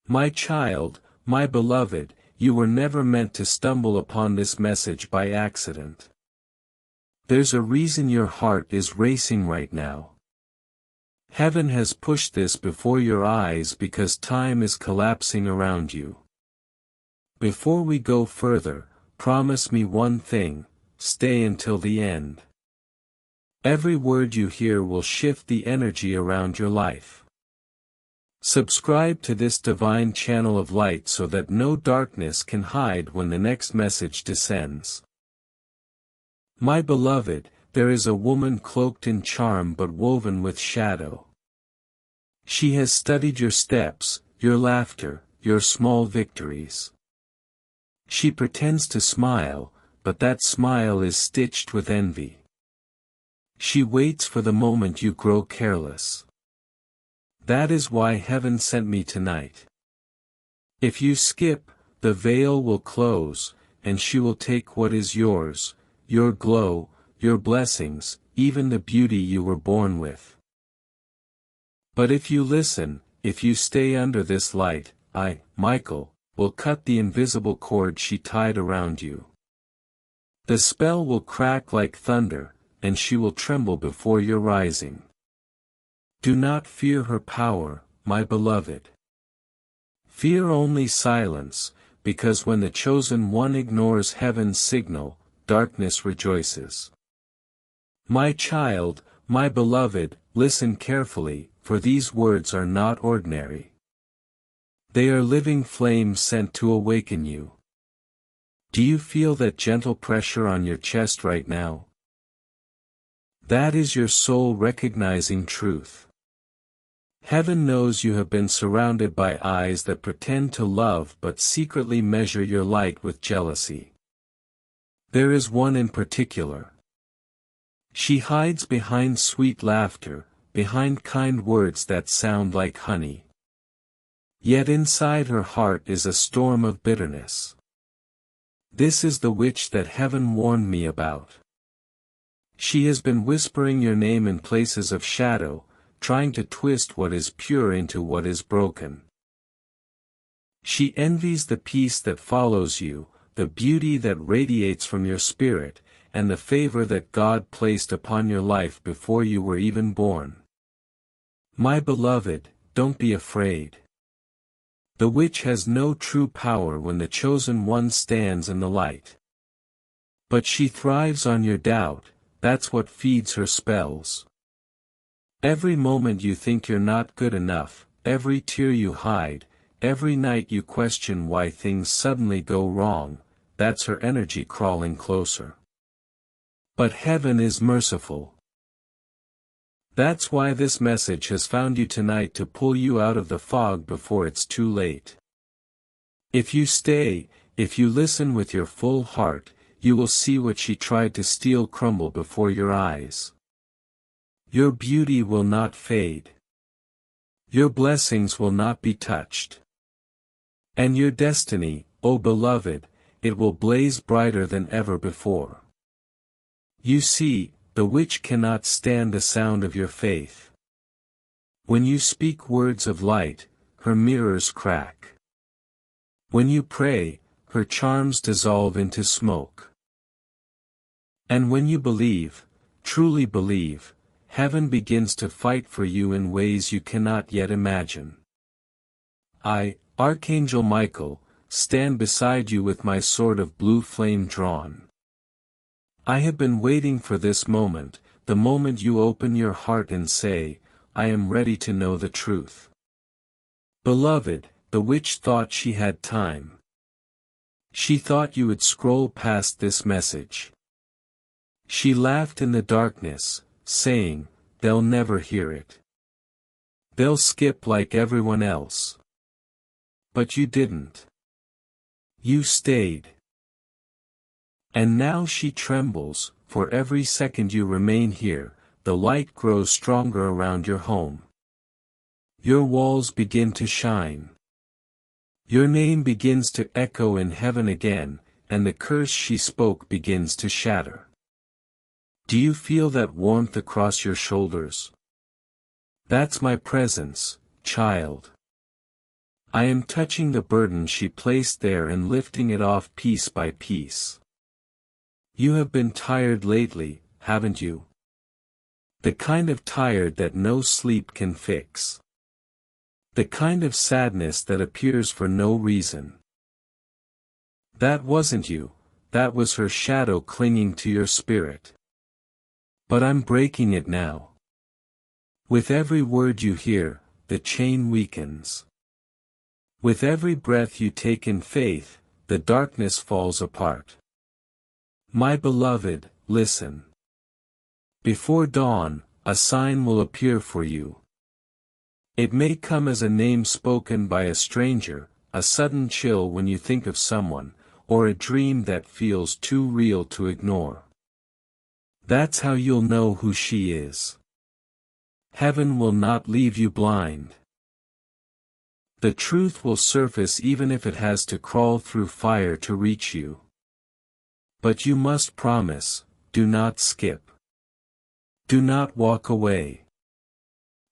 My child, my beloved, you were never meant to stumble upon this message by accident. There's a reason your heart is racing right now. Heaven has pushed this before your eyes because time is collapsing around you. Before we go further, promise me one thing: stay until the end. Every word you hear will shift the energy around your life. Subscribe to this divine channel of light so that no darkness can hide when the next message descends. My beloved, there is a woman cloaked in charm but woven with shadow. She has studied your steps, your laughter, your small victories. She pretends to smile, but that smile is stitched with envy. She waits for the moment you grow careless. That is why heaven sent me tonight. If you skip, the veil will close, and she will take what is yours, your glow, your blessings, even the beauty you were born with. But if you listen, if you stay under this light, I, Michael, will cut the invisible cord she tied around you. The spell will crack like thunder, and she will tremble before your rising. Do not fear her power, my beloved. Fear only silence, because when the chosen one ignores heaven's signal, darkness rejoices. My child, my beloved, listen carefully, for these words are not ordinary. They are living flames sent to awaken you. Do you feel that gentle pressure on your chest right now? That is your soul recognizing truth. Heaven knows you have been surrounded by eyes that pretend to love but secretly measure your light with jealousy. There is one in particular. She hides behind sweet laughter, behind kind words that sound like honey. Yet inside her heart is a storm of bitterness. This is the witch that heaven warned me about. She has been whispering your name in places of shadow, trying to twist what is pure into what is broken. She envies the peace that follows you, the beauty that radiates from your spirit, and the favor that God placed upon your life before you were even born. My beloved, don't be afraid. The witch has no true power when the chosen one stands in the light. But she thrives on your doubt, that's what feeds her spells. Every moment you think you're not good enough, every tear you hide, every night you question why things suddenly go wrong, that's her energy crawling closer. But heaven is merciful. That's why this message has found you tonight, to pull you out of the fog before it's too late. If you stay, if you listen with your full heart, you will see what she tried to steal crumble before your eyes. Your beauty will not fade. Your blessings will not be touched. And your destiny, O beloved, it will blaze brighter than ever before. You see, the witch cannot stand the sound of your faith. When you speak words of light, her mirrors crack. When you pray, her charms dissolve into smoke. And when you believe, truly believe, heaven begins to fight for you in ways you cannot yet imagine. I, Archangel Michael, stand beside you with my sword of blue flame drawn. I have been waiting for this moment, the moment you open your heart and say, I am ready to know the truth. Beloved, the witch thought she had time. She thought you would scroll past this message. She laughed in the darkness, saying, they'll never hear it. They'll skip like everyone else. But you didn't. You stayed. And now she trembles, for every second you remain here, the light grows stronger around your home. Your walls begin to shine. Your name begins to echo in heaven again, and the curse she spoke begins to shatter. Do you feel that warmth across your shoulders? That's my presence, child. I am touching the burden she placed there and lifting it off piece by piece. You have been tired lately, haven't you? The kind of tired that no sleep can fix. The kind of sadness that appears for no reason. That wasn't you, that was her shadow clinging to your spirit. But I'm breaking it now. With every word you hear, the chain weakens. With every breath you take in faith, the darkness falls apart. My beloved, listen. Before dawn, a sign will appear for you. It may come as a name spoken by a stranger, a sudden chill when you think of someone, or a dream that feels too real to ignore. That's how you'll know who she is. Heaven will not leave you blind. The truth will surface even if it has to crawl through fire to reach you. But you must promise, do not skip. Do not walk away.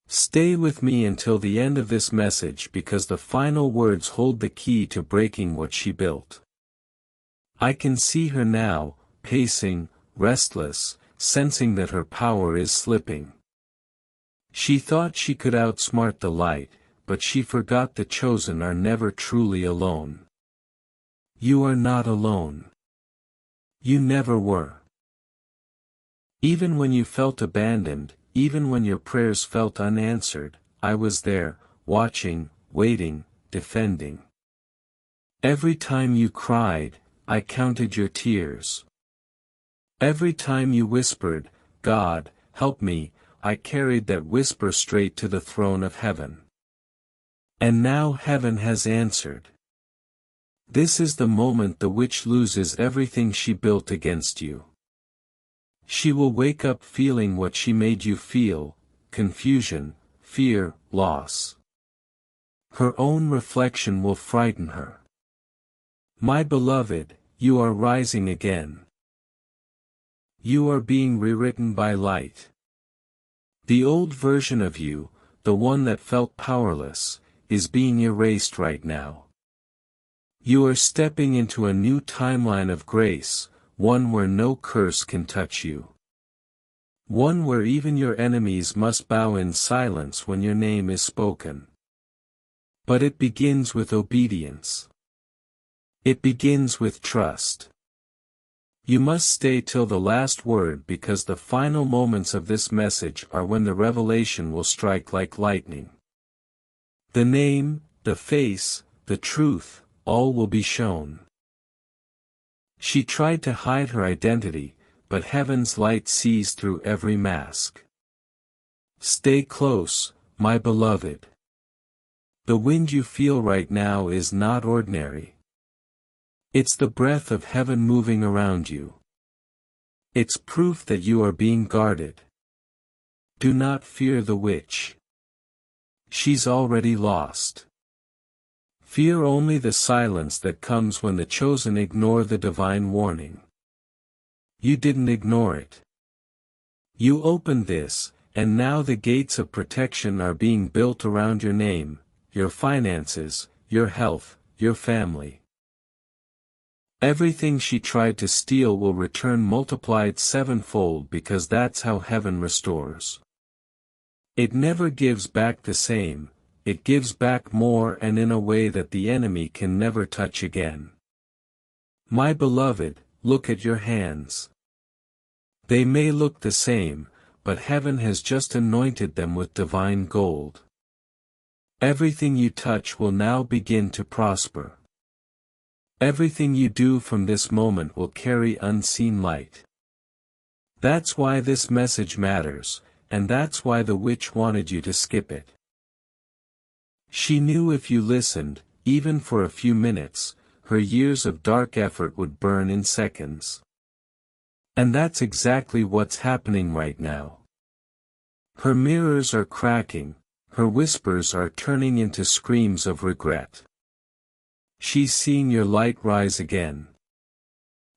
Stay with me until the end of this message because the final words hold the key to breaking what she built. I can see her now, pacing, restless, sensing that her power is slipping. She thought she could outsmart the light, but she forgot the chosen are never truly alone. You are not alone. You never were. Even when you felt abandoned, even when your prayers felt unanswered, I was there, watching, waiting, defending. Every time you cried, I counted your tears. Every time you whispered, God, help me, I carried that whisper straight to the throne of heaven. And now heaven has answered. This is the moment the witch loses everything she built against you. She will wake up feeling what she made you feel, confusion, fear, loss. Her own reflection will frighten her. My beloved, you are rising again. You are being rewritten by light. The old version of you, the one that felt powerless, is being erased right now. You are stepping into a new timeline of grace, one where no curse can touch you. One where even your enemies must bow in silence when your name is spoken. But it begins with obedience. It begins with trust. You must stay till the last word because the final moments of this message are when the revelation will strike like lightning. The name, the face, the truth, all will be shown. She tried to hide her identity, but heaven's light sees through every mask. Stay close, my beloved. The wind you feel right now is not ordinary. It's the breath of heaven moving around you. It's proof that you are being guarded. Do not fear the witch. She's already lost. Fear only the silence that comes when the chosen ignore the divine warning. You didn't ignore it. You opened this, and now the gates of protection are being built around your name, your finances, your health, your family. Everything she tried to steal will return multiplied sevenfold because that's how heaven restores. It never gives back the same, it gives back more and in a way that the enemy can never touch again. My beloved, look at your hands. They may look the same, but heaven has just anointed them with divine gold. Everything you touch will now begin to prosper. Everything you do from this moment will carry unseen light. That's why this message matters, and that's why the witch wanted you to skip it. She knew if you listened, even for a few minutes, her years of dark effort would burn in seconds. And that's exactly what's happening right now. Her mirrors are cracking, her whispers are turning into screams of regret. She's seeing your light rise again.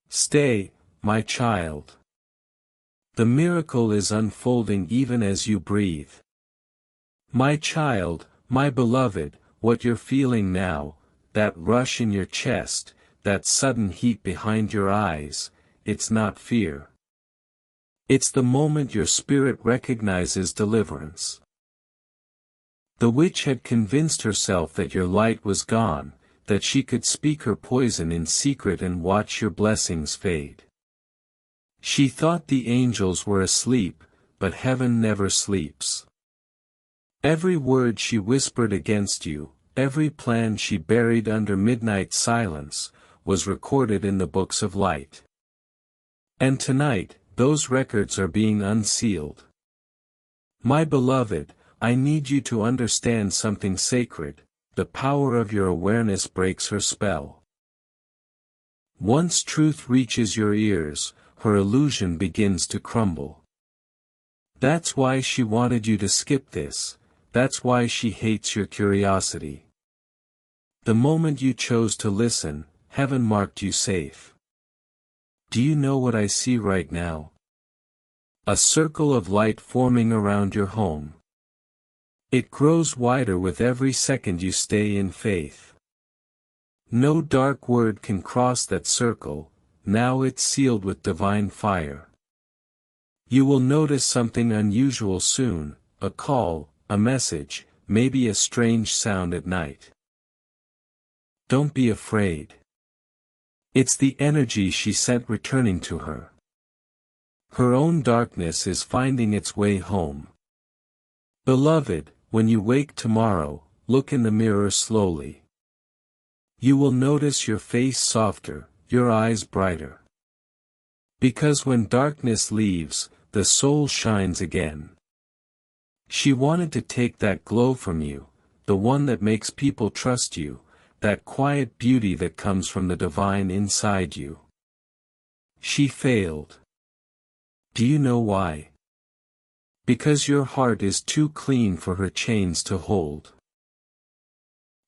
Stay, my child. The miracle is unfolding even as you breathe. My child, my beloved, what you're feeling now, that rush in your chest, that sudden heat behind your eyes, it's not fear. It's the moment your spirit recognizes deliverance. The witch had convinced herself that your light was gone, that she could speak her poison in secret and watch your blessings fade. She thought the angels were asleep, but heaven never sleeps. Every word she whispered against you, every plan she buried under midnight silence, was recorded in the books of light. And tonight, those records are being unsealed. My beloved, I need you to understand something sacred. The power of your awareness breaks her spell. Once truth reaches your ears, her illusion begins to crumble. That's why she wanted you to skip this, that's why she hates your curiosity. The moment you chose to listen, heaven marked you safe. Do you know what I see right now? A circle of light forming around your home. It grows wider with every second you stay in faith. No dark word can cross that circle, now it's sealed with divine fire. You will notice something unusual soon, a call, a message, maybe a strange sound at night. Don't be afraid. It's the energy she sent returning to her. Her own darkness is finding its way home. Beloved, when you wake tomorrow, look in the mirror slowly. You will notice your face softer, your eyes brighter. Because when darkness leaves, the soul shines again. She wanted to take that glow from you, the one that makes people trust you, that quiet beauty that comes from the divine inside you. She failed. Do you know why? Because your heart is too clean for her chains to hold.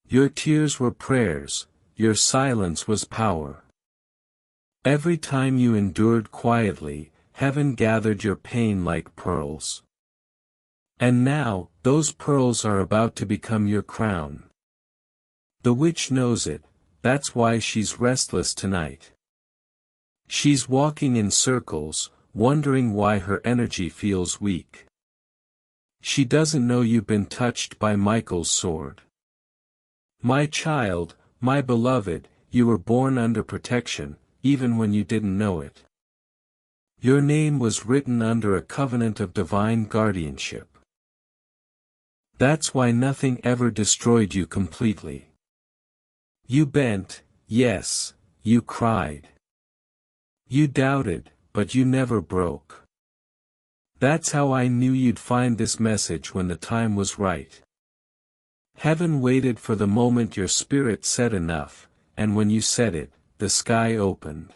Your tears were prayers, your silence was power. Every time you endured quietly, heaven gathered your pain like pearls. And now, those pearls are about to become your crown. The witch knows it, that's why she's restless tonight. She's walking in circles, wondering why her energy feels weak. She doesn't know you've been touched by Michael's sword. My child, my beloved, you were born under protection, even when you didn't know it. Your name was written under a covenant of divine guardianship. That's why nothing ever destroyed you completely. You bent, yes, you cried. You doubted, but you never broke. That's how I knew you'd find this message when the time was right. Heaven waited for the moment your spirit said enough, and when you said it, the sky opened.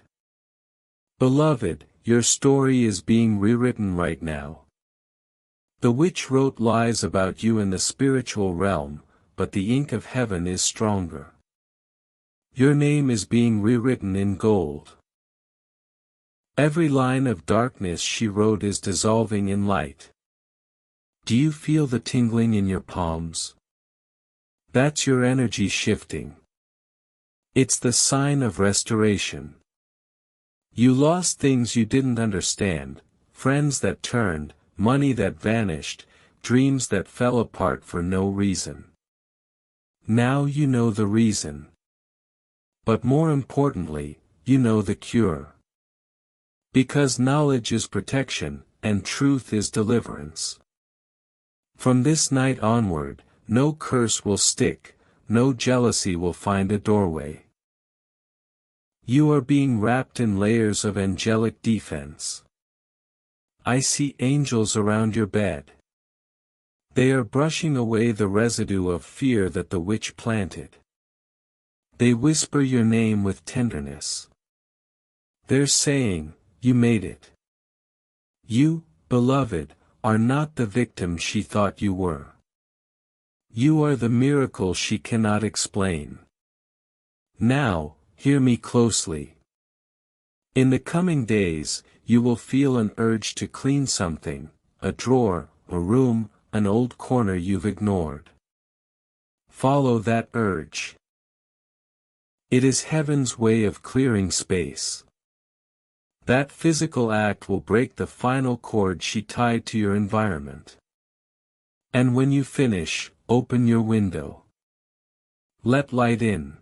Beloved, your story is being rewritten right now. The witch wrote lies about you in the spiritual realm, but the ink of heaven is stronger. Your name is being rewritten in gold. Every line of darkness she wrote is dissolving in light. Do you feel the tingling in your palms? That's your energy shifting. It's the sign of restoration. You lost things you didn't understand, friends that turned, money that vanished, dreams that fell apart for no reason. Now you know the reason. But more importantly, you know the cure. Because knowledge is protection, and truth is deliverance. From this night onward, no curse will stick, no jealousy will find a doorway. You are being wrapped in layers of angelic defense. I see angels around your bed. They are brushing away the residue of fear that the witch planted. They whisper your name with tenderness. They're saying, you made it. You, beloved, are not the victim she thought you were. You are the miracle she cannot explain. Now, hear me closely. In the coming days, you will feel an urge to clean something, a drawer, a room, an old corner you've ignored. Follow that urge. It is heaven's way of clearing space. That physical act will break the final cord she tied to your environment. And when you finish, open your window. Let light in.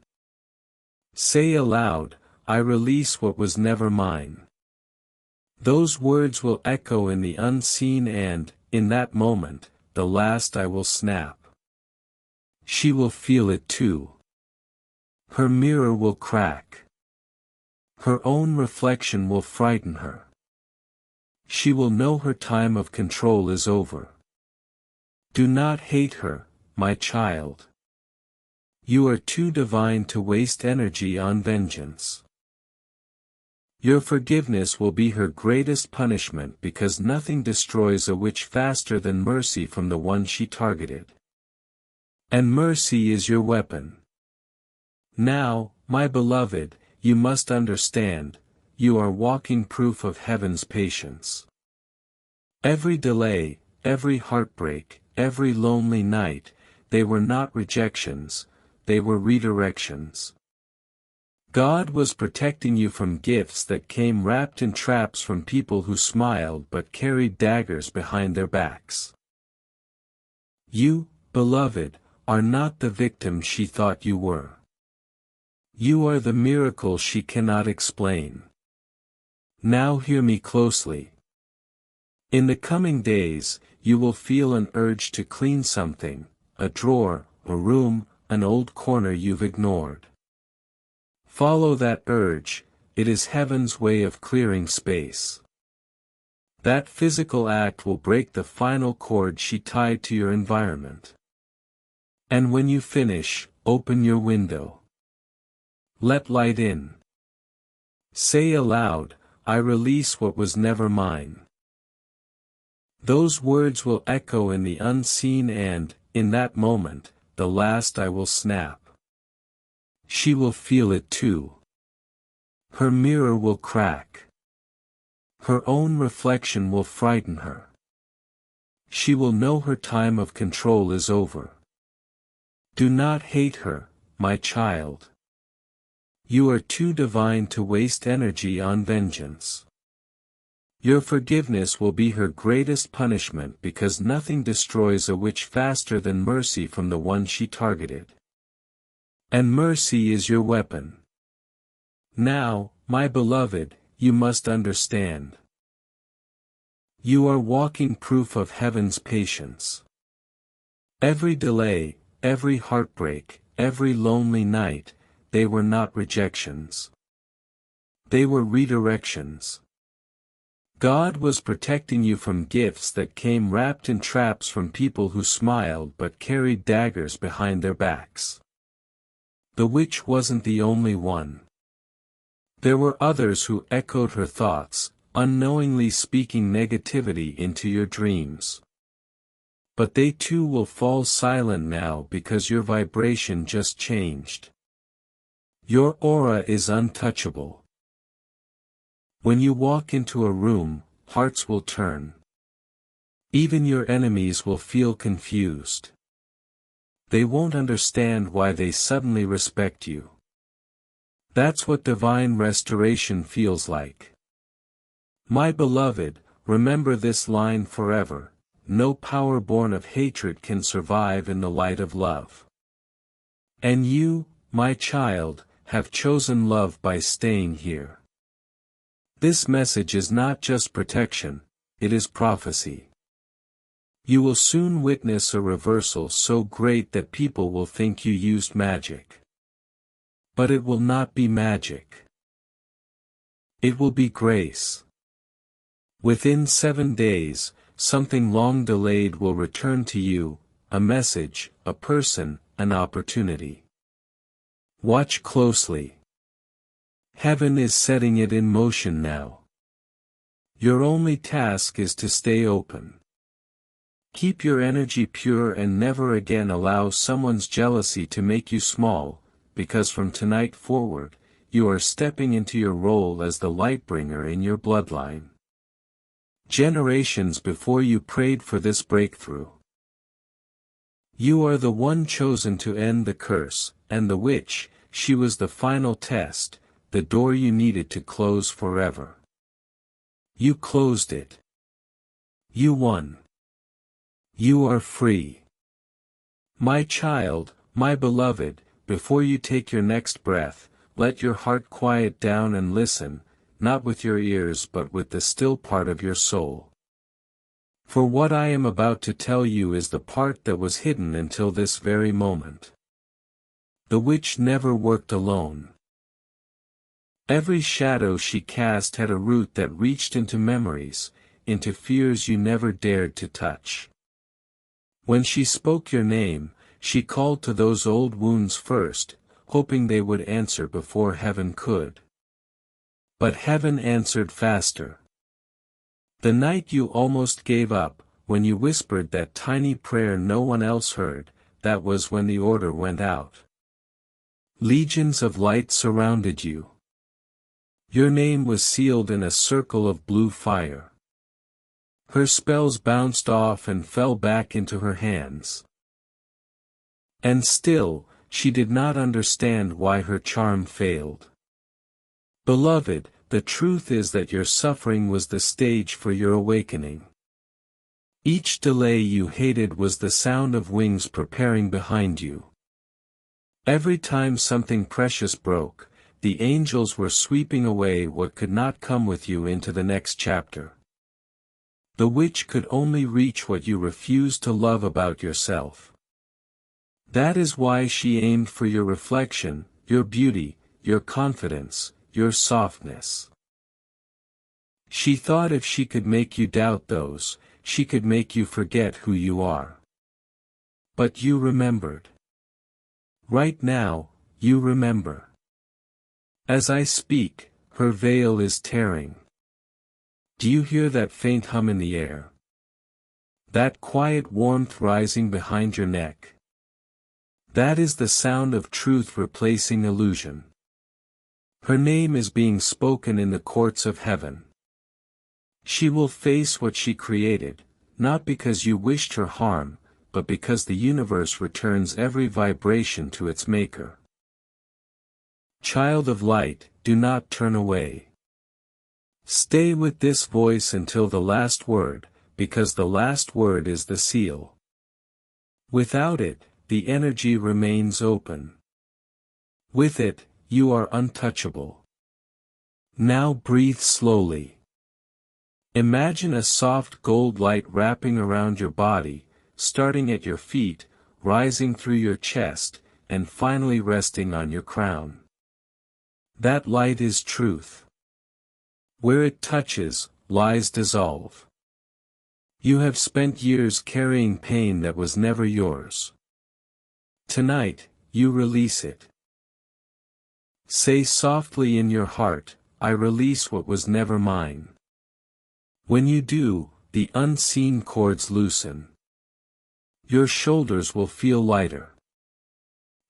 Say aloud, I release what was never mine. Those words will echo in the unseen and, in that moment, the last I will snap. She will feel it too. Her mirror will crack. Her own reflection will frighten her. She will know her time of control is over. Do not hate her, my child. You are too divine to waste energy on vengeance. Your forgiveness will be her greatest punishment because nothing destroys a witch faster than mercy from the one she targeted. And mercy is your weapon. Now, my beloved, you must understand, you are walking proof of heaven's patience. Every delay, every heartbreak, every lonely night, they were not rejections, they were redirections. God was protecting you from gifts that came wrapped in traps from people who smiled but carried daggers behind their backs. You, beloved, are not the victim she thought you were. You are the miracle she cannot explain. Now hear me closely. In the coming days, you will feel an urge to clean something, a drawer, a room, an old corner you've ignored. Follow that urge, it is heaven's way of clearing space. That physical act will break the final cord she tied to your environment. And when you finish, open your window. Let light in. Say aloud, I release what was never mine. Those words will echo in the unseen and, in that moment, the last I will snap. She will feel it too. Her mirror will crack. Her own reflection will frighten her. She will know her time of control is over. Do not hate her, my child. You are too divine to waste energy on vengeance. Your forgiveness will be her greatest punishment because nothing destroys a witch faster than mercy from the one she targeted. And mercy is your weapon. Now, my beloved, you must understand. You are walking proof of heaven's patience. Every delay, every heartbreak, every lonely night, they were not rejections. They were redirections. God was protecting you from gifts that came wrapped in traps from people who smiled but carried daggers behind their backs. The witch wasn't the only one. There were others who echoed her thoughts, unknowingly speaking negativity into your dreams. But they too will fall silent now because your vibration just changed. Your aura is untouchable. When you walk into a room, hearts will turn. Even your enemies will feel confused. They won't understand why they suddenly respect you. That's what divine restoration feels like. My beloved, remember this line forever, no power born of hatred can survive in the light of love. And you, my child, have chosen love by staying here. This message is not just protection, it is prophecy. You will soon witness a reversal so great that people will think you used magic. But it will not be magic. It will be grace. Within 7 days, something long delayed will return to you, a message, a person, an opportunity. Watch closely. Heaven is setting it in motion now. Your only task is to stay open. Keep your energy pure and never again allow someone's jealousy to make you small, because from tonight forward, you are stepping into your role as the lightbringer in your bloodline. Generations before you prayed for this breakthrough. You are the one chosen to end the curse, and the witch, she was the final test, the door you needed to close forever. You closed it. You won. You are free. My child, my beloved, before you take your next breath, let your heart quiet down and listen, not with your ears but with the still part of your soul. For what I am about to tell you is the part that was hidden until this very moment. The witch never worked alone. Every shadow she cast had a root that reached into memories, into fears you never dared to touch. When she spoke your name, she called to those old wounds first, hoping they would answer before heaven could. But heaven answered faster. The night you almost gave up, when you whispered that tiny prayer no one else heard, that was when the order went out. Legions of light surrounded you. Your name was sealed in a circle of blue fire. Her spells bounced off and fell back into her hands. And still, she did not understand why her charm failed. Beloved, the truth is that your suffering was the stage for your awakening. Each delay you hated was the sound of wings preparing behind you. Every time something precious broke, the angels were sweeping away what could not come with you into the next chapter. The witch could only reach what you refused to love about yourself. That is why she aimed for your reflection, your beauty, your confidence, your softness. She thought if she could make you doubt those, she could make you forget who you are. But you remembered. Right now, you remember. As I speak, her veil is tearing. Do you hear that faint hum in the air? That quiet warmth rising behind your neck? That is the sound of truth replacing illusion. Her name is being spoken in the courts of heaven. She will face what she created, not because you wished her harm, but because the universe returns every vibration to its maker. Child of light, do not turn away. Stay with this voice until the last word, because the last word is the seal. Without it, the energy remains open. With it, you are untouchable. Now breathe slowly. Imagine a soft gold light wrapping around your body, starting at your feet, rising through your chest, and finally resting on your crown. That light is truth. Where it touches, lies dissolve. You have spent years carrying pain that was never yours. Tonight, you release it. Say softly in your heart, I release what was never mine. When you do, the unseen cords loosen. Your shoulders will feel lighter.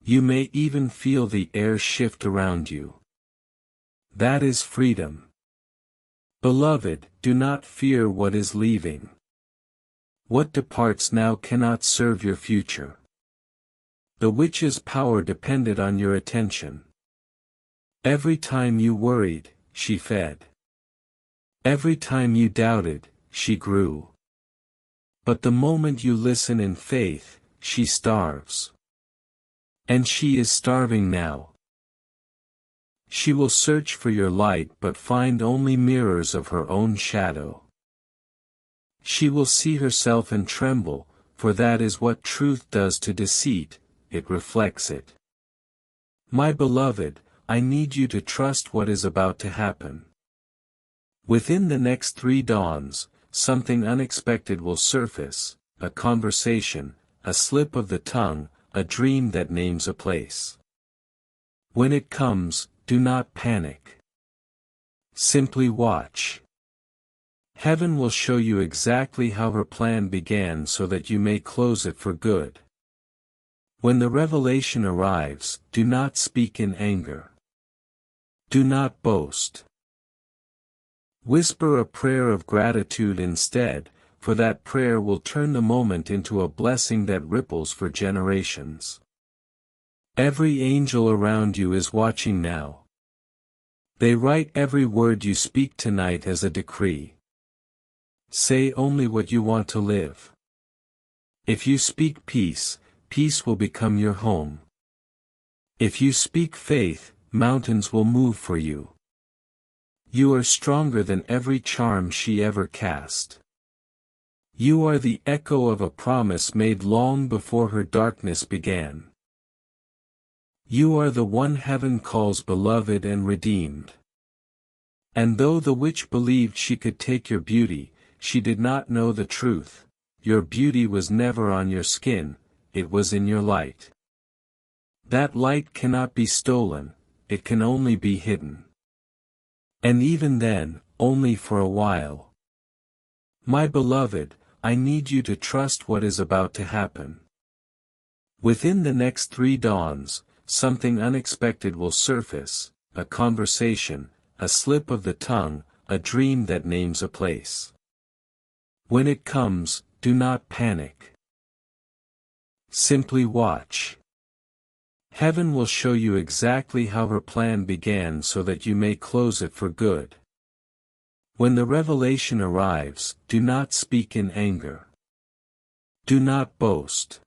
You may even feel the air shift around you. That is freedom. Beloved, do not fear what is leaving. What departs now cannot serve your future. The witch's power depended on your attention. Every time you worried, she fed. Every time you doubted, she grew. But the moment you listen in faith, she starves. And she is starving now. She will search for your light but find only mirrors of her own shadow. She will see herself and tremble, for that is what truth does to deceit, it reflects it. My beloved, I need you to trust what is about to happen. Within the next 3 dawns, something unexpected will surface, a conversation, a slip of the tongue, a dream that names a place. When it comes, do not panic. Simply watch. Heaven will show you exactly how her plan began so that you may close it for good. When the revelation arrives, do not speak in anger. Do not boast. Whisper a prayer of gratitude instead, for that prayer will turn the moment into a blessing that ripples for generations. Every angel around you is watching now. They write every word you speak tonight as a decree. Say only what you want to live. If you speak peace, peace will become your home. If you speak faith, mountains will move for you. You are stronger than every charm she ever cast. You are the echo of a promise made long before her darkness began. You are the one heaven calls beloved and redeemed. And though the witch believed she could take your beauty, she did not know the truth. Your beauty was never on your skin, it was in your light. That light cannot be stolen, it can only be hidden. And even then, only for a while. My beloved, I need you to trust what is about to happen. Within the next 3 dawns, something unexpected will surface, a conversation, a slip of the tongue, a dream that names a place. When it comes, do not panic. Simply watch. Heaven will show you exactly how her plan began so that you may close it for good. When the revelation arrives, do not speak in anger. Do not boast.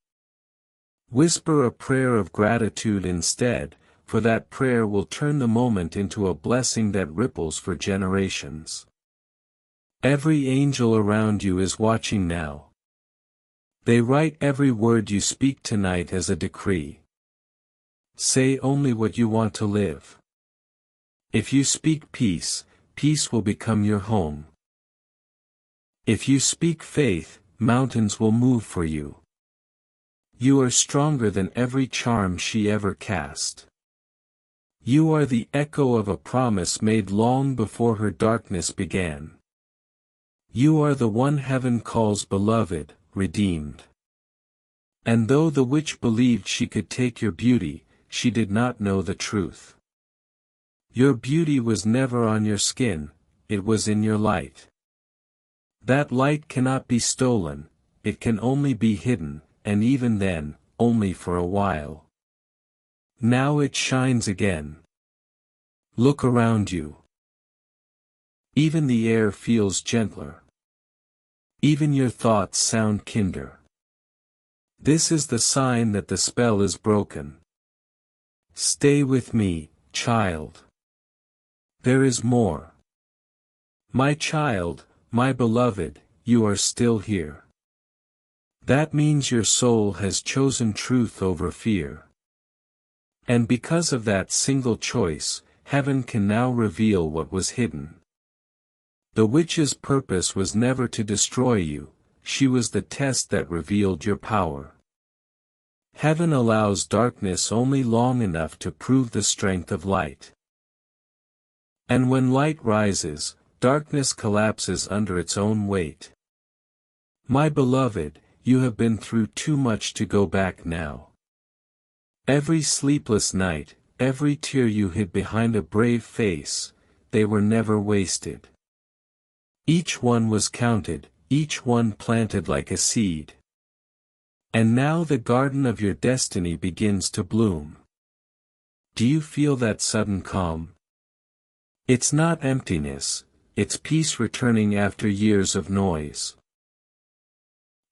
Whisper a prayer of gratitude instead, for that prayer will turn the moment into a blessing that ripples for generations. Every angel around you is watching now. They write every word you speak tonight as a decree. Say only what you want to live. If you speak peace, peace will become your home. If you speak faith, mountains will move for you. You are stronger than every charm she ever cast. You are the echo of a promise made long before her darkness began. You are the one heaven calls beloved, redeemed. And though the witch believed she could take your beauty, she did not know the truth. Your beauty was never on your skin, it was in your light. That light cannot be stolen, it can only be hidden, and even then, only for a while. Now it shines again. Look around you. Even the air feels gentler. Even your thoughts sound kinder. This is the sign that the spell is broken. Stay with me, child. There is more. My child, my beloved, you are still here. That means your soul has chosen truth over fear. And because of that single choice, heaven can now reveal what was hidden. The witch's purpose was never to destroy you, she was the test that revealed your power. Heaven allows darkness only long enough to prove the strength of light. And when light rises, darkness collapses under its own weight. My beloved, you have been through too much to go back now. Every sleepless night, every tear you hid behind a brave face, they were never wasted. Each one was counted, each one planted like a seed. And now the garden of your destiny begins to bloom. Do you feel that sudden calm? It's not emptiness, it's peace returning after years of noise.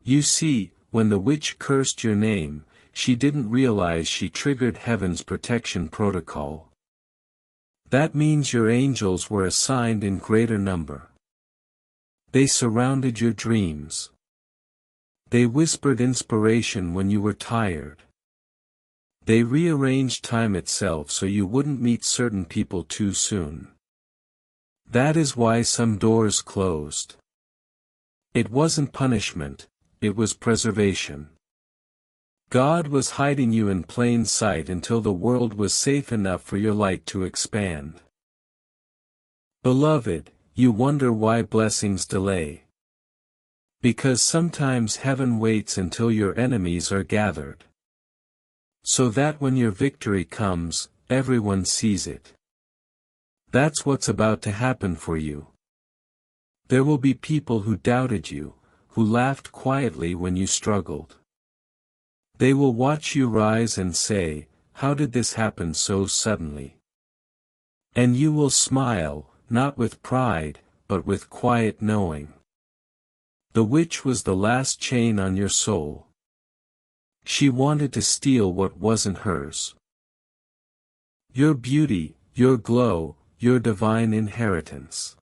You see, when the witch cursed your name, she didn't realize she triggered heaven's protection protocol. That means your angels were assigned in greater number. They surrounded your dreams. They whispered inspiration when you were tired. They rearranged time itself so you wouldn't meet certain people too soon. That is why some doors closed. It wasn't punishment, it was preservation. God was hiding you in plain sight until the world was safe enough for your light to expand. Beloved, you wonder why blessings delay. Because sometimes heaven waits until your enemies are gathered. So that when your victory comes, everyone sees it. That's what's about to happen for you. There will be people who doubted you, who laughed quietly when you struggled. They will watch you rise and say, "How did this happen so suddenly?" And you will smile, not with pride, but with quiet knowing. The witch was the last chain on your soul. She wanted to steal what wasn't hers. Your beauty, your glow, your divine inheritance.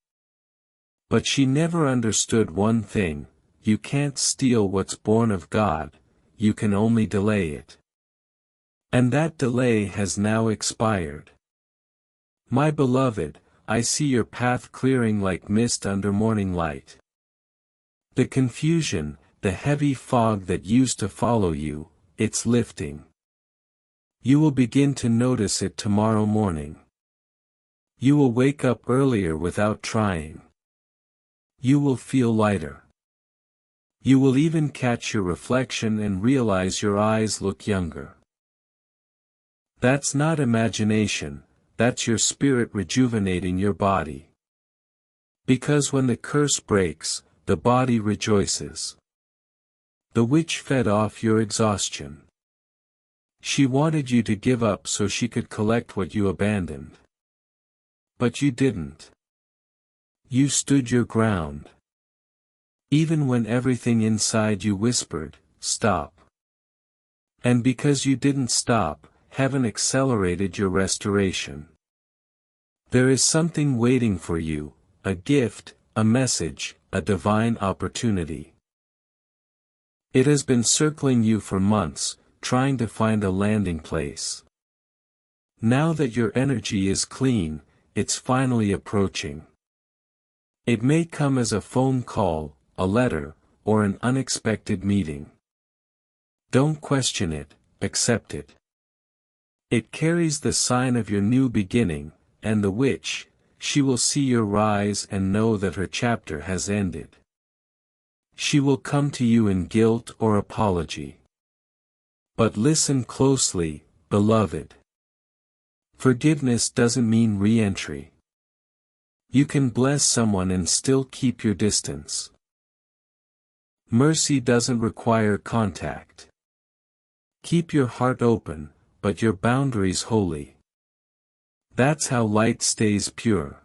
But she never understood one thing: you can't steal what's born of God, you can only delay it. And that delay has now expired. My beloved, I see your path clearing like mist under morning light. The confusion, the heavy fog that used to follow you, it's lifting. You will begin to notice it tomorrow morning. You will wake up earlier without trying. You will feel lighter. You will even catch your reflection and realize your eyes look younger. That's not imagination, that's your spirit rejuvenating your body. Because when the curse breaks, the body rejoices. The witch fed off your exhaustion. She wanted you to give up so she could collect what you abandoned. But you didn't. You stood your ground. Even when everything inside you whispered, "Stop." And because you didn't stop, heaven accelerated your restoration. There is something waiting for you, a gift, a message, a divine opportunity. It has been circling you for months, trying to find a landing place. Now that your energy is clean, it's finally approaching. It may come as a phone call, a letter, or an unexpected meeting. Don't question it, accept it. It carries the sign of your new beginning, and the witch, she will see your rise and know that her chapter has ended. She will come to you in guilt or apology. But listen closely, beloved. Forgiveness doesn't mean re-entry. You can bless someone and still keep your distance. Mercy doesn't require contact. Keep your heart open, but your boundaries holy. That's how light stays pure.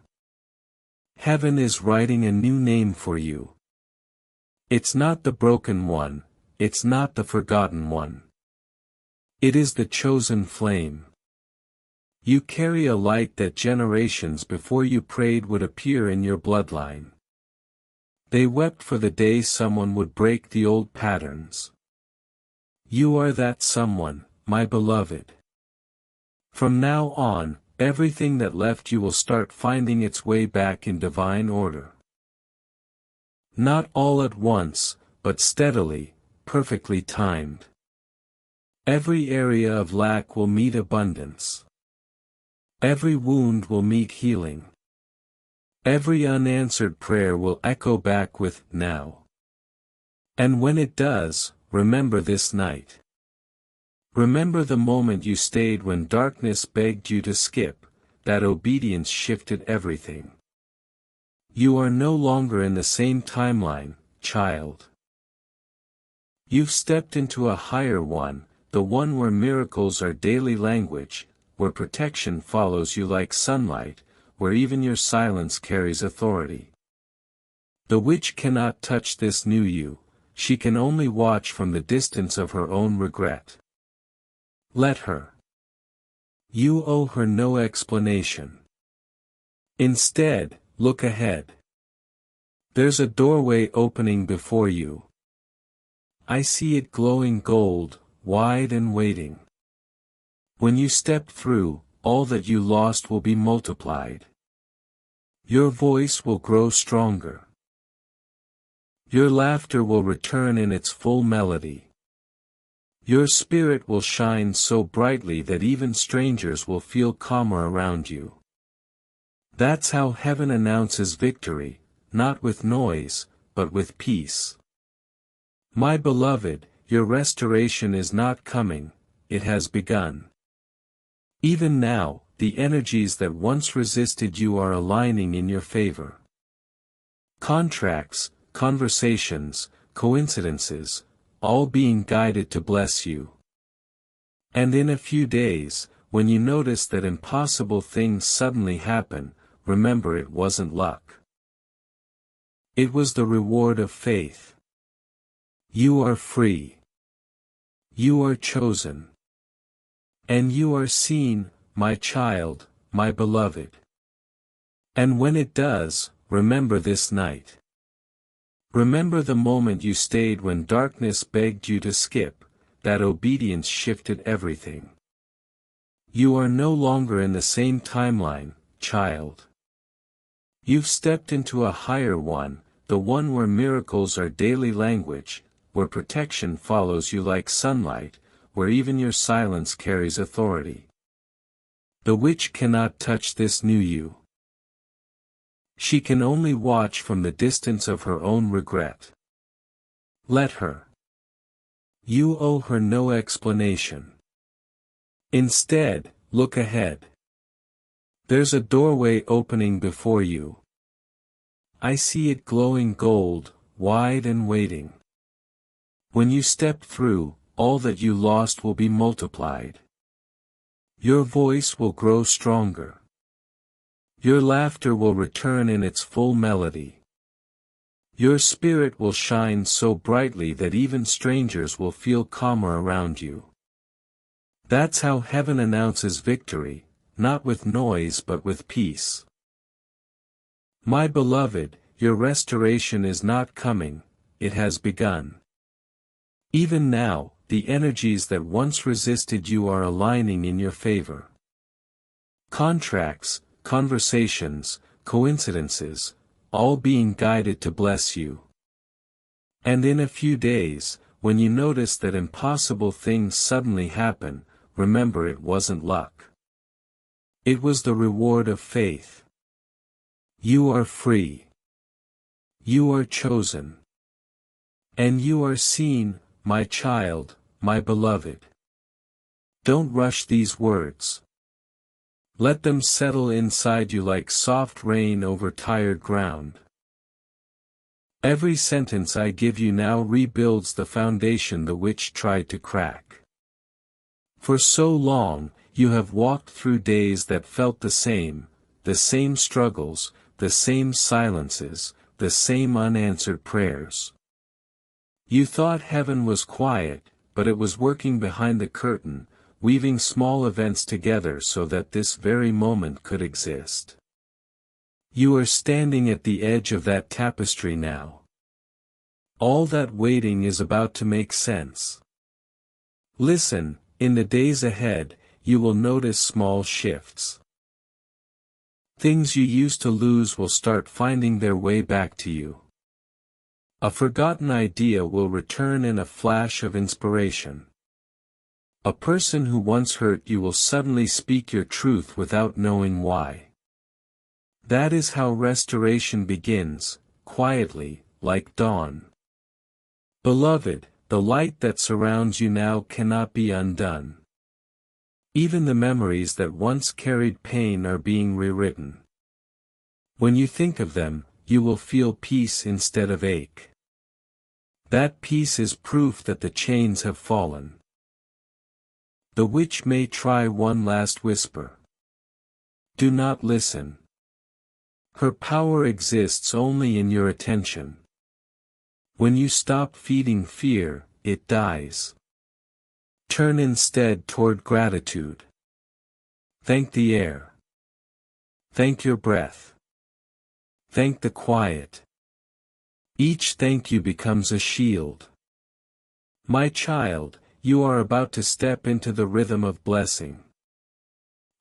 Heaven is writing a new name for you. It's not the broken one, it's not the forgotten one. It is the chosen flame. You carry a light that generations before you prayed would appear in your bloodline. They wept for the day someone would break the old patterns. You are that someone, my beloved. From now on, everything that left you will start finding its way back in divine order. Not all at once, but steadily, perfectly timed. Every area of lack will meet abundance. Every wound will meet healing. Every unanswered prayer will echo back with "now." And when it does, remember this night. Remember the moment you stayed when darkness begged you to skip, that obedience shifted everything. You are no longer in the same timeline, child. You've stepped into a higher one, the one where miracles are daily language, where protection follows you like sunlight, where even your silence carries authority. The witch cannot touch this new you, she can only watch from the distance of her own regret. Let her. You owe her no explanation. Instead, look ahead. There's a doorway opening before you. I see it glowing gold, wide and waiting. When you step through, all that you lost will be multiplied. Your voice will grow stronger. Your laughter will return in its full melody. Your spirit will shine so brightly that even strangers will feel calmer around you. That's how heaven announces victory, not with noise, but with peace. My beloved, your restoration is not coming, it has begun. Even now, the energies that once resisted you are aligning in your favor. Contracts, conversations, coincidences, all being guided to bless you. And in a few days, when you notice that impossible things suddenly happen, remember it wasn't luck. It was the reward of faith. You are free. You are chosen. And you are seen, my child, my beloved. And when it does, remember this night. Remember the moment you stayed when darkness begged you to skip, that obedience shifted everything. You are no longer in the same timeline, child. You've stepped into a higher one, the one where miracles are daily language, where protection follows you like sunlight, where even your silence carries authority. The witch cannot touch this new you. She can only watch from the distance of her own regret. Let her. You owe her no explanation. Instead, look ahead. There's a doorway opening before you. I see it glowing gold, wide and waiting. When you step through, all that you lost will be multiplied. Your voice will grow stronger. Your laughter will return in its full melody. Your spirit will shine so brightly that even strangers will feel calmer around you. That's how heaven announces victory, not with noise but with peace. My beloved, your restoration is not coming, it has begun. Even now, the energies that once resisted you are aligning in your favor. Contracts, conversations, coincidences, all being guided to bless you. And in a few days, when you notice that impossible things suddenly happen, remember it wasn't luck. It was the reward of faith. You are free. You are chosen. And you are seen, my child, my beloved. Don't rush these words. Let them settle inside you like soft rain over tired ground. Every sentence I give you now rebuilds the foundation the witch tried to crack. For so long, you have walked through days that felt the same struggles, the same silences, the same unanswered prayers. You thought heaven was quiet, but it was working behind the curtain, weaving small events together so that this very moment could exist. You are standing at the edge of that tapestry now. All that waiting is about to make sense. Listen, in the days ahead, you will notice small shifts. Things you used to lose will start finding their way back to you. A forgotten idea will return in a flash of inspiration. A person who once hurt you will suddenly speak your truth without knowing why. That is how restoration begins, quietly, like dawn. Beloved, the light that surrounds you now cannot be undone. Even the memories that once carried pain are being rewritten. When you think of them, you will feel peace instead of ache. That peace is proof that the chains have fallen. The witch may try one last whisper. Do not listen. Her power exists only in your attention. When you stop feeding fear, it dies. Turn instead toward gratitude. Thank the air. Thank your breath. Thank the quiet. Each thank you becomes a shield. My child, you are about to step into the rhythm of blessing.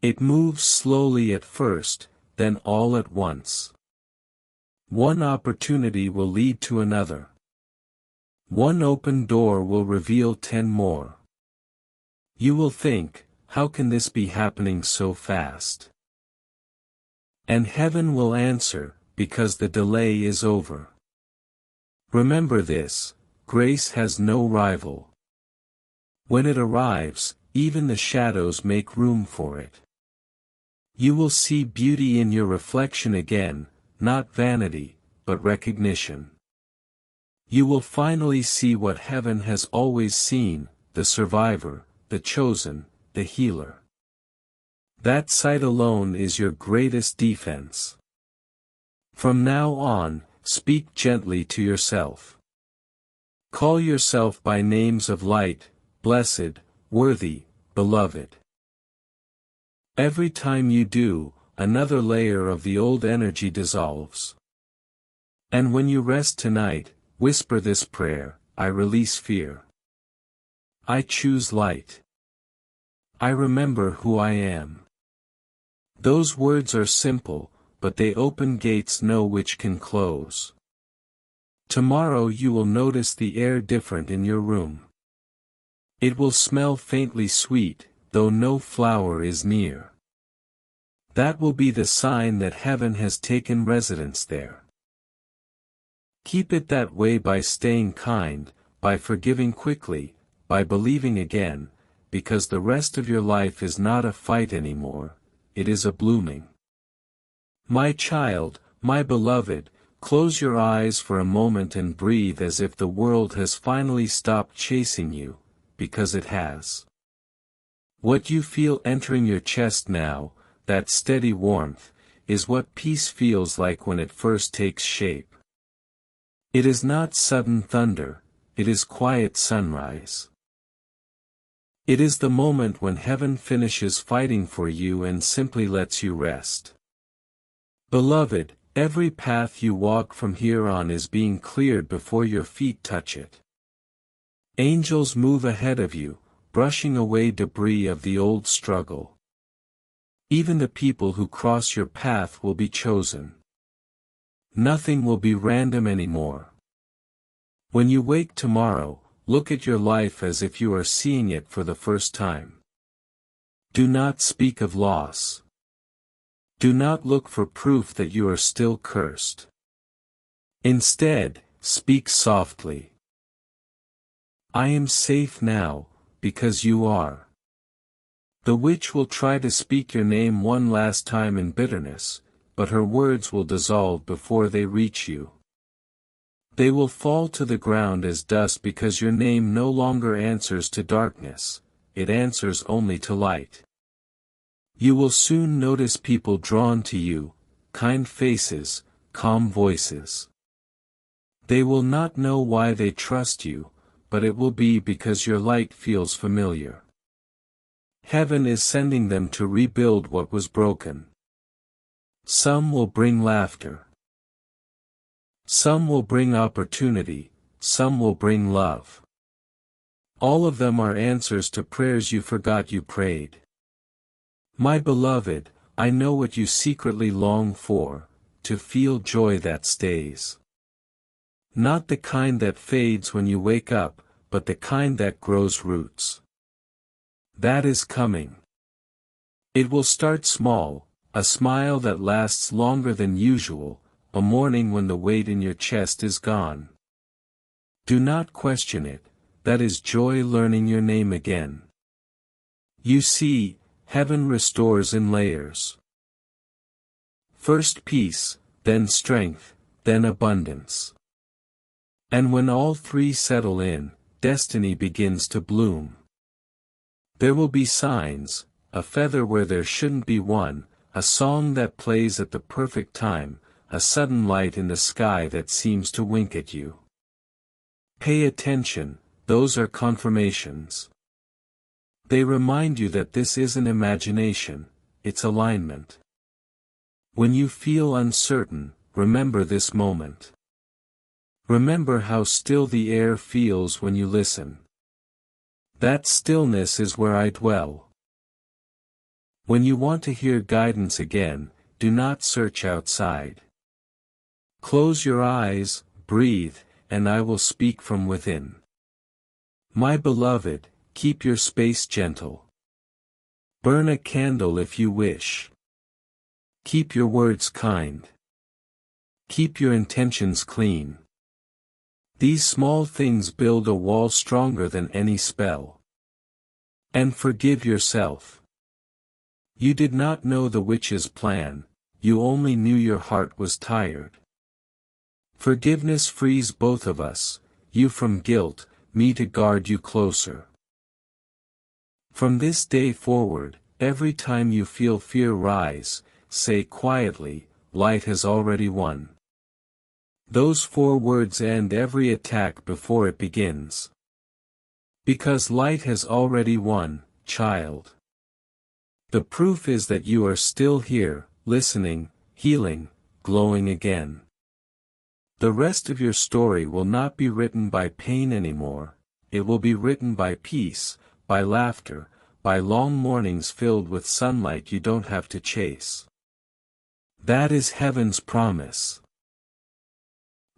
It moves slowly at first, then all at once. One opportunity will lead to another. One open door will reveal 10 more. You will think, how can this be happening so fast? And heaven will answer, because the delay is over. Remember this, grace has no rival. When it arrives, even the shadows make room for it. You will see beauty in your reflection again, not vanity, but recognition. You will finally see what heaven has always seen, the survivor, the chosen, the healer. That sight alone is your greatest defense. From now on, speak gently to yourself. Call yourself by names of light, blessed, worthy, beloved. Every time you do, another layer of the old energy dissolves. And when you rest tonight, whisper this prayer: I release fear. I choose light. I remember who I am. Those words are simple, but they open gates no witch can close. Tomorrow you will notice the air different in your room. It will smell faintly sweet, though no flower is near. That will be the sign that heaven has taken residence there. Keep it that way by staying kind, by forgiving quickly, by believing again, because the rest of your life is not a fight anymore, it is a blooming. My child, my beloved, close your eyes for a moment and breathe as if the world has finally stopped chasing you, because it has. What you feel entering your chest now, that steady warmth, is what peace feels like when it first takes shape. It is not sudden thunder, it is quiet sunrise. It is the moment when heaven finishes fighting for you and simply lets you rest. Beloved, every path you walk from here on is being cleared before your feet touch it. Angels move ahead of you, brushing away debris of the old struggle. Even the people who cross your path will be chosen. Nothing will be random anymore. When you wake tomorrow, look at your life as if you are seeing it for the first time. Do not speak of loss. Do not look for proof that you are still cursed. Instead, speak softly. I am safe now, because you are. The witch will try to speak your name one last time in bitterness, but her words will dissolve before they reach you. They will fall to the ground as dust because your name no longer answers to darkness, it answers only to light. You will soon notice people drawn to you, kind faces, calm voices. They will not know why they trust you, but it will be because your light feels familiar. Heaven is sending them to rebuild what was broken. Some will bring laughter. Some will bring opportunity, some will bring love. All of them are answers to prayers you forgot you prayed. My beloved, I know what you secretly long for, to feel joy that stays. Not the kind that fades when you wake up, but the kind that grows roots. That is coming. It will start small, a smile that lasts longer than usual, a morning when the weight in your chest is gone. Do not question it, that is joy learning your name again. You see, heaven restores in layers. First peace, then strength, then abundance. And when all three settle in, destiny begins to bloom. There will be signs, a feather where there shouldn't be one, a song that plays at the perfect time, a sudden light in the sky that seems to wink at you. Pay attention, those are confirmations. They remind you that this isn't imagination, it's alignment. When you feel uncertain, remember this moment. Remember how still the air feels when you listen. That stillness is where I dwell. When you want to hear guidance again, do not search outside. Close your eyes, breathe, and I will speak from within. My beloved, keep your space gentle. Burn a candle if you wish. Keep your words kind. Keep your intentions clean. These small things build a wall stronger than any spell. And forgive yourself. You did not know the witch's plan, you only knew your heart was tired. Forgiveness frees both of us, you from guilt, me to guard you closer. From this day forward, every time you feel fear rise, say quietly, light has already won. Those 4 words end every attack before it begins. Because light has already won, child. The proof is that you are still here, listening, healing, glowing again. The rest of your story will not be written by pain anymore, it will be written by peace, by laughter, by long mornings filled with sunlight you don't have to chase. That is heaven's promise.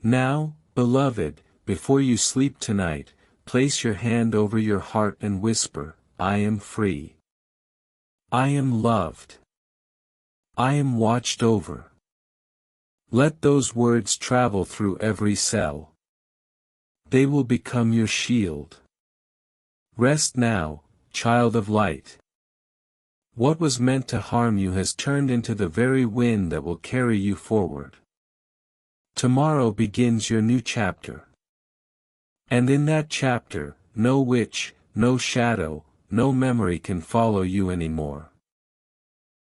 Now, beloved, before you sleep tonight, place your hand over your heart and whisper, I am free. I am loved. I am watched over. Let those words travel through every cell. They will become your shield. Rest now, child of light. What was meant to harm you has turned into the very wind that will carry you forward. Tomorrow begins your new chapter. And in that chapter, no witch, no shadow, no memory can follow you anymore.